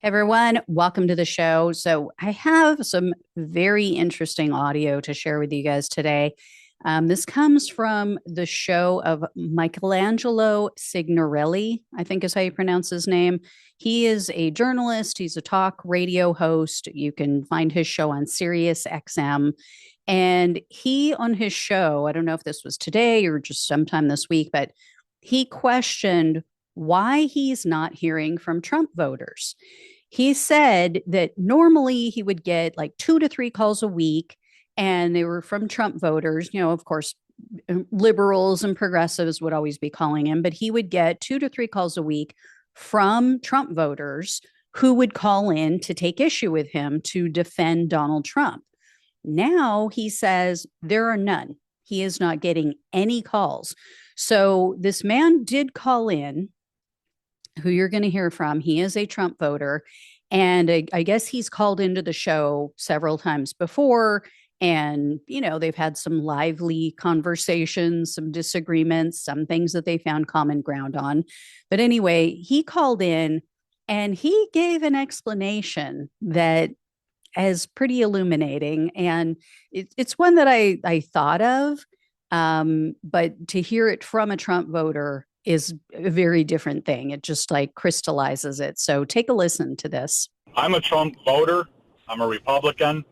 Everyone, welcome to the show. So, I have some very interesting audio to share with you guys today. This comes from the show of Michelangelo Signorelli, I think is how you pronounce his name. He is a journalist, he's a talk radio host. You can find his show on Sirius XM. And he, on his show, I don't know if this was today or just sometime this week, but he questioned why he's not hearing from Trump voters. He said that normally he would get like 2 to 3 calls a week, and they were from Trump voters. Of course, liberals and progressives would always be calling him, but he would get 2 to 3 calls a week from Trump voters who would call in to take issue with him to defend Donald Trump. Now he says there are none. He is not getting any calls. So this man did call in, who you're going to hear from. He is a Trump voter. And I guess he's called into the show several times before. And, they've had some lively conversations, some disagreements, some things that they found common ground on. But anyway, he called in and he gave an explanation that is pretty illuminating. And it's one that I thought of. But to hear it from a Trump voter is a very different thing. It just like crystallizes it. So take a listen to this. I'm a Trump voter. I'm a Republican.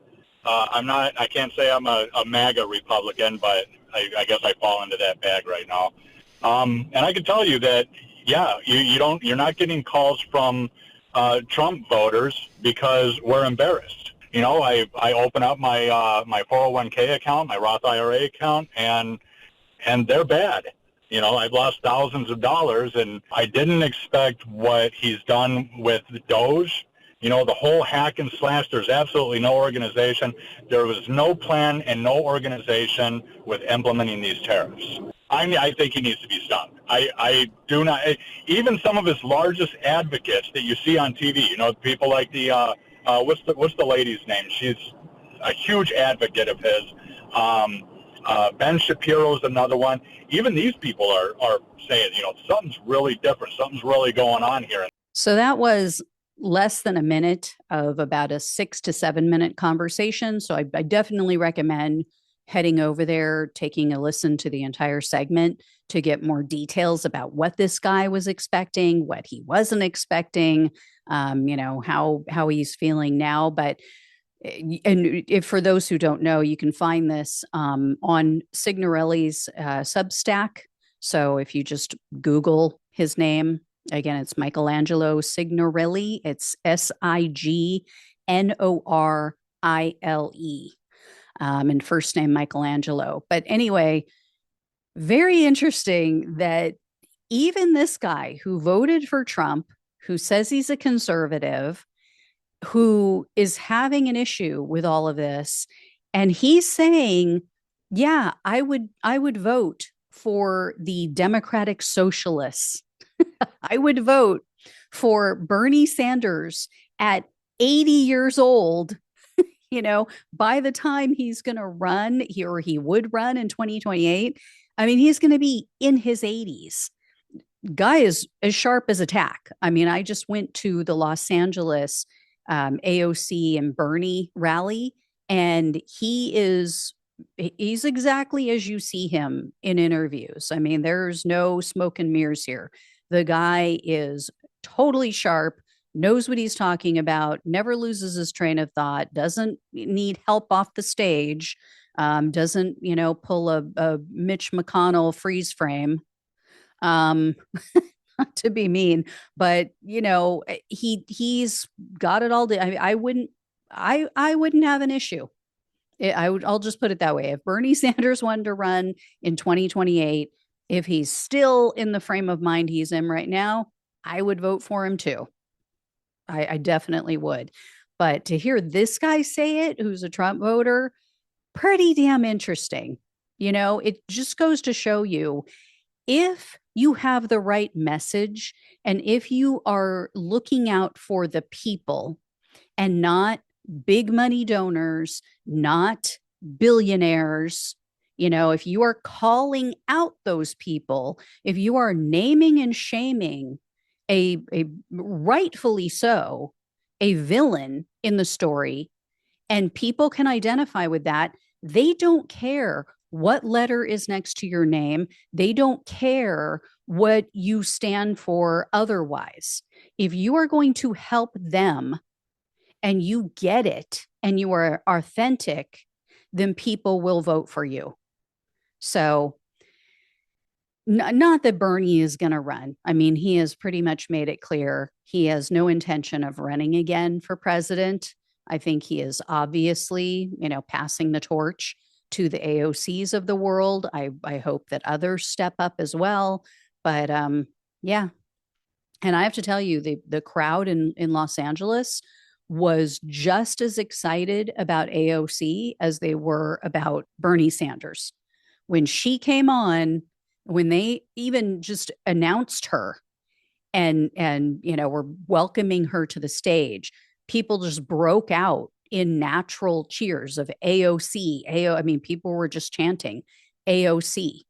I can't say I'm a MAGA Republican, but I guess I fall into that bag right now. And I can tell you that, yeah, you're not getting calls from Trump voters because we're embarrassed. I open up my 401k account, my Roth IRA account, and they're bad. I've lost thousands of dollars, and I didn't expect what he's done with Doge. The whole hack and slash, there's absolutely no organization. There was no plan and no organization with implementing these tariffs. I think he needs to be stopped. I do not, even some of his largest advocates that you see on TV, people like what's the lady's name? She's a huge advocate of his. Ben Shapiro's another one. Even these people are saying, something's really different. Something's really going on here. So that was less than a minute of about a 6 to 7 minute conversation. So I definitely recommend heading over there, taking a listen to the entire segment to get more details about what this guy was expecting, what he wasn't expecting, how he's feeling now. But and if for those who don't know, you can find this on Signorelli's Substack. So if you just Google his name, again, it's Michelangelo Signorelli. It's Signorile, and first name Michelangelo. But anyway, very interesting that even this guy who voted for Trump, who says he's a conservative, who is having an issue with all of this, and he's saying, yeah, I would vote for the Democratic Socialists. I would vote for Bernie Sanders at 80 years old. By the time he's going to run, he would run in 2028. I mean, he's going to be in his 80s. Guy is as sharp as a tack. I mean, I just went to the Los Angeles AOC and Bernie rally, and he's exactly as you see him in interviews. I mean, there's no smoke and mirrors here. The guy is totally sharp, knows what he's talking about, never loses his train of thought, doesn't need help off the stage, doesn't, pull a Mitch McConnell freeze frame. Not to be mean, but he's got it all. I wouldn't have an issue. I'll just put it that way. If Bernie Sanders wanted to run in 2028, if he's still in the frame of mind he's in right now, I would vote for him too. I definitely would. But to hear this guy say it, who's a Trump voter, pretty damn interesting. It just goes to show you, if you have the right message and if you are looking out for the people and not big money donors, not billionaires, if you are calling out those people, if you are naming and shaming a rightfully so, a villain in the story and people can identify with that, they don't care what letter is next to your name. They don't care what you stand for otherwise. If you are going to help them and you get it and you are authentic, then people will vote for you. So, not that Bernie is going to run. I mean, he has pretty much made it clear he has no intention of running again for president. I think he is obviously, passing the torch to the AOCs of the world. I hope that others step up as well. But yeah. And I have to tell you, the crowd in Los Angeles was just as excited about AOC as they were about Bernie Sanders. When she came on, when they even just announced her and were welcoming her to the stage, people just broke out in natural cheers of AOC. I mean, people were just chanting AOC.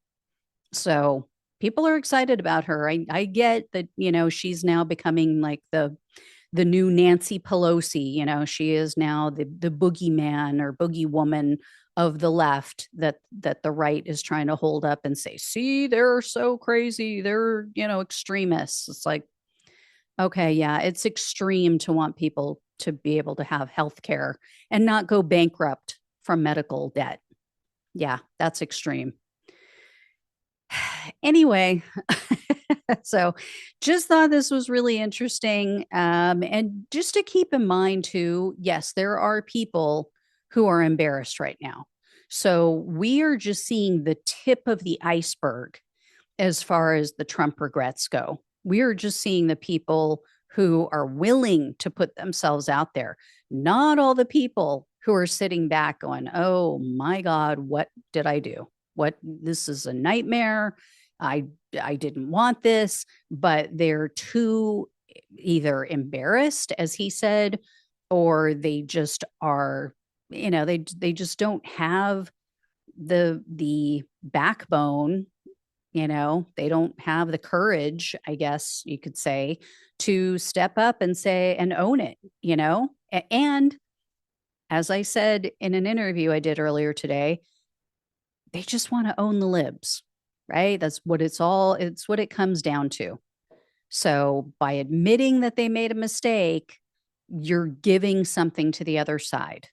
So people are excited about her. I get that, she's now becoming like the new Nancy Pelosi. She is now the boogeyman or boogie woman of the left that the right is trying to hold up and say, see, they're so crazy. They're, extremists. It's like, okay, yeah, it's extreme to want people to be able to have health care and not go bankrupt from medical debt. Yeah, that's extreme. Anyway, so just thought this was really interesting. And just to keep in mind, too, yes, there are people who are embarrassed right now. So we are just seeing the tip of the iceberg as far as the Trump regrets go. We are just seeing the people who are willing to put themselves out there, not all the people who are sitting back going, oh my God, what did I do? This is a nightmare. I didn't want this, but they're too either embarrassed, as he said, or they just are, they just don't have the backbone, they don't have the courage, I guess you could say, to step up and say and own it, and as I said in an interview I did earlier today, they just want to own the libs, right? That's what it's what it comes down to. So by admitting that they made a mistake, you're giving something to the other side.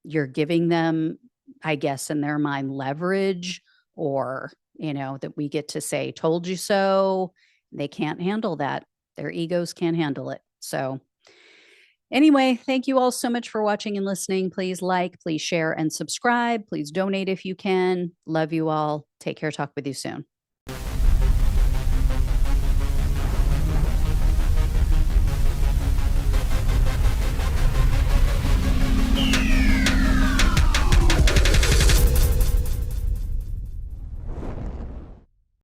You're giving them, I guess, in their mind, leverage, or, that we get to say, told you so. They can't handle that. Their egos can't handle it. So anyway, thank you all so much for watching and listening. Please like, please share, and subscribe. Please donate if you can. Love you all. Take care. Talk with you soon.